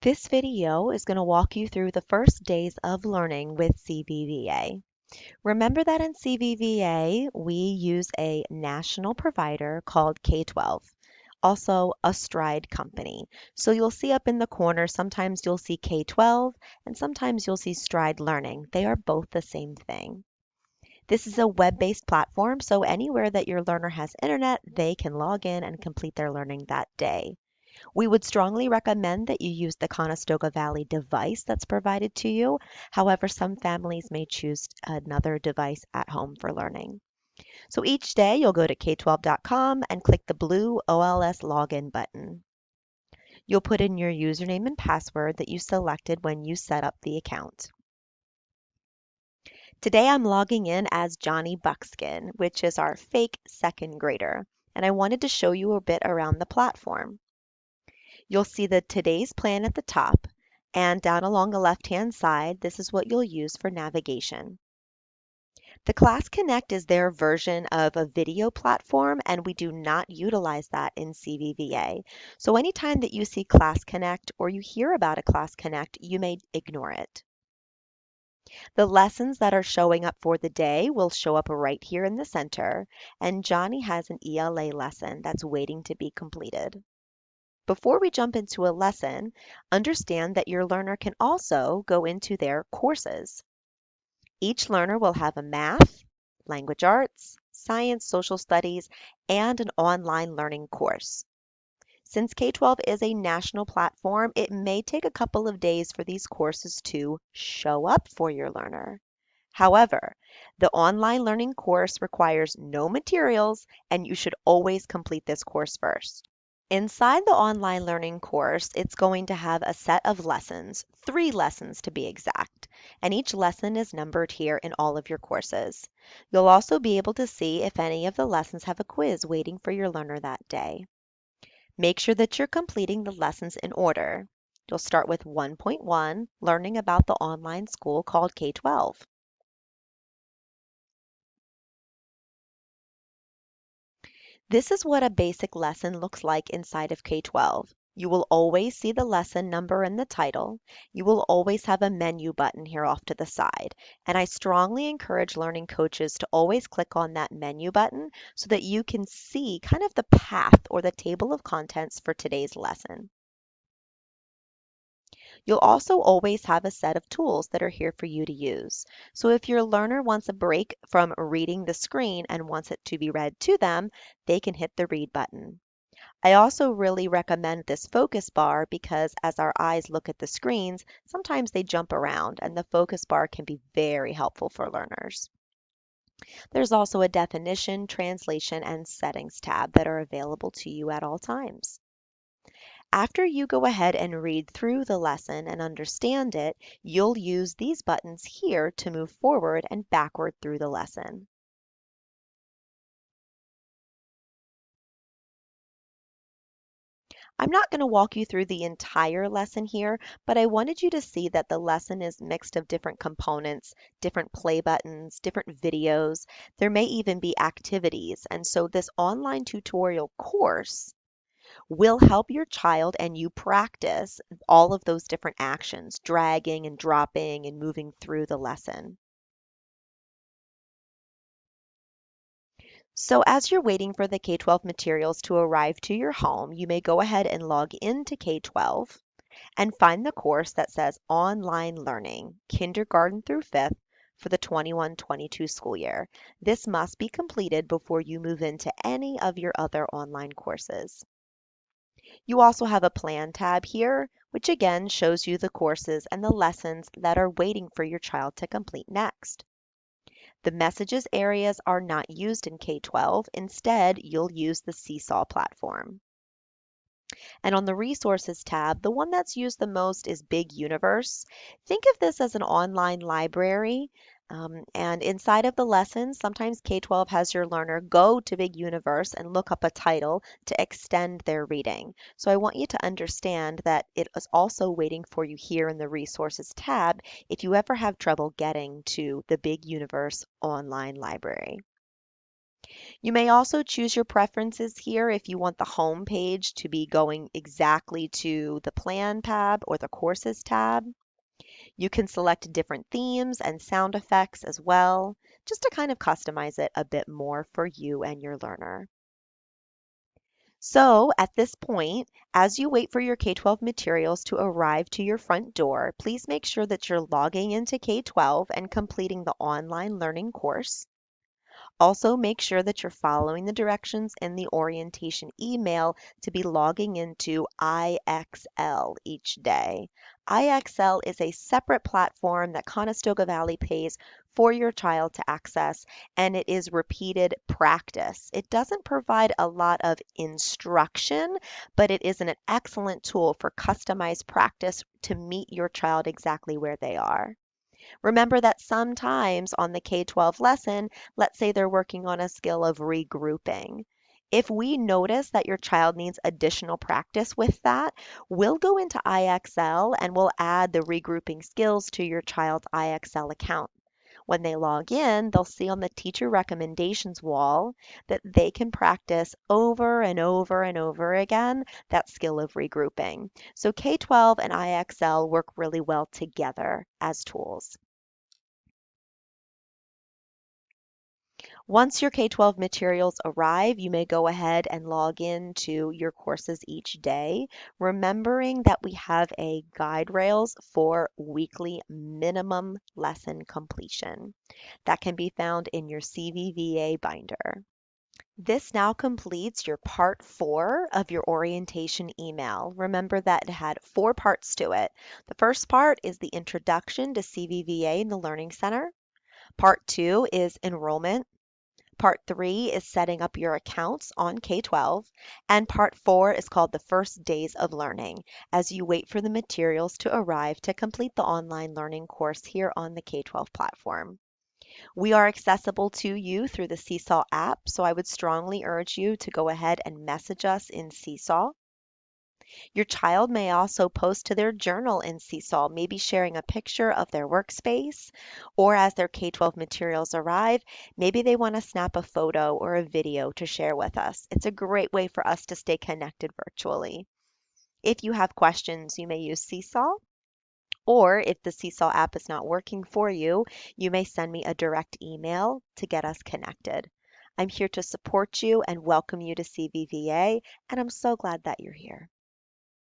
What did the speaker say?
This video is going to walk you through the first days of learning with CVVA. Remember that in CVVA, we use a national provider called K-12, also a Stride company. So you'll see up in the corner, sometimes you'll see K-12 and sometimes you'll see Stride Learning. They are both the same thing. This is a web-based platform, so anywhere that your learner has internet, they can log in and complete their learning that day. We would strongly recommend that you use the Conestoga Valley device that's provided to you. However, some families may choose another device at home for learning. So each day you'll go to k12.com and click the blue OLS login button. You'll put in your username and password that you selected when you set up the account. Today I'm logging in as Johnny Buckskin, which is our fake second grader, and I wanted to show you a bit around the platform. You'll see the today's plan at the top, and down along the left-hand side, this is what you'll use for navigation. The Class Connect is their version of a video platform, and we do not utilize that in CVVA. So anytime that you see Class Connect or you hear about a Class Connect, you may ignore it. The lessons that are showing up for the day will show up right here in the center, and Johnny has an ELA lesson that's waiting to be completed. Before we jump into a lesson, understand that your learner can also go into their courses. Each learner will have a math, language arts, science, social studies, and an online learning course. Since K-12 is a national platform, it may take a couple of days for these courses to show up for your learner. However, the online learning course requires no materials, and you should always complete this course first. Inside the online learning course, it's going to have a set of lessons, 3 lessons to be exact, and each lesson is numbered here in all of your courses. You'll also be able to see if any of the lessons have a quiz waiting for your learner that day. Make sure that you're completing the lessons in order. You'll start with 1.1, learning about the online school called K-12. This is what a basic lesson looks like inside of K-12. You will always see the lesson number in the title. You will always have a menu button here off to the side. And I strongly encourage learning coaches to always click on that menu button so that you can see kind of the path or the table of contents for today's lesson. You'll also always have a set of tools that are here for you to use. So if your learner wants a break from reading the screen and wants it to be read to them, they can hit the read button. I also really recommend this focus bar because as our eyes look at the screens, sometimes they jump around and the focus bar can be very helpful for learners. There's also a definition, translation, and settings tab that are available to you at all times. After you go ahead and read through the lesson and understand it, you'll use these buttons here to move forward and backward through the lesson. I'm not going to walk you through the entire lesson here, but I wanted you to see that the lesson is mixed of different components, different play buttons, different videos. There may even be activities. And so this online tutorial course will help your child and you practice all of those different actions, dragging and dropping and moving through the lesson. So as you're waiting for the K-12 materials to arrive to your home, you may go ahead and log into K-12 and find the course that says Online Learning, Kindergarten through 5th for the 21-22 school year. This must be completed before you move into any of your other online courses. You also have a plan tab here, which again shows you the courses and the lessons that are waiting for your child to complete next. The messages areas are not used in K-12. Instead, you'll use the Seesaw platform. And on the resources tab, the one that's used the most is Big Universe. Think of this as an online library. And inside of the lessons, sometimes K-12 has your learner go to Big Universe and look up a title to extend their reading. So I want you to understand that it is also waiting for you here in the resources tab if you ever have trouble getting to the Big Universe online library. You may also choose your preferences here if you want the home page to be going exactly to the Plan tab or the Courses tab. You can select different themes and sound effects as well, just to kind of customize it a bit more for you and your learner. So at this point, as you wait for your K-12 materials to arrive to your front door, please make sure that you're logging into K-12 and completing the online learning course. Also, make sure that you're following the directions in the orientation email to be logging into IXL each day. IXL is a separate platform that Conestoga Valley pays for your child to access, and it is repeated practice. It doesn't provide a lot of instruction, but it is an excellent tool for customized practice to meet your child exactly where they are. Remember that sometimes on the K-12 lesson, let's say they're working on a skill of regrouping. If we notice that your child needs additional practice with that, we'll go into IXL and we'll add the regrouping skills to your child's IXL account. When they log in, they'll see on the teacher recommendations wall that they can practice over and over and over again that skill of regrouping. So K-12 and IXL work really well together as tools. Once your K-12 materials arrive, you may go ahead and log in to your courses each day, remembering that we have a guide rails for weekly minimum lesson completion. That can be found in your CVVA binder. This now completes your part 4 of your orientation email. Remember that it had 4 parts to it. The first part is the introduction to CVVA in the Learning Center. Part 2 is enrollment. Part 3 is setting up your accounts on K-12, and Part 4 is called the first days of learning as you wait for the materials to arrive to complete the online learning course here on the K-12 platform. We are accessible to you through the Seesaw app, so I would strongly urge you to go ahead and message us in Seesaw. Your child may also post to their journal in Seesaw, maybe sharing a picture of their workspace, or as their K-12 materials arrive, maybe they want to snap a photo or a video to share with us. It's a great way for us to stay connected virtually. If you have questions, you may use Seesaw, or if the Seesaw app is not working for you, you may send me a direct email to get us connected. I'm here to support you and welcome you to CVVA, and I'm so glad that you're here.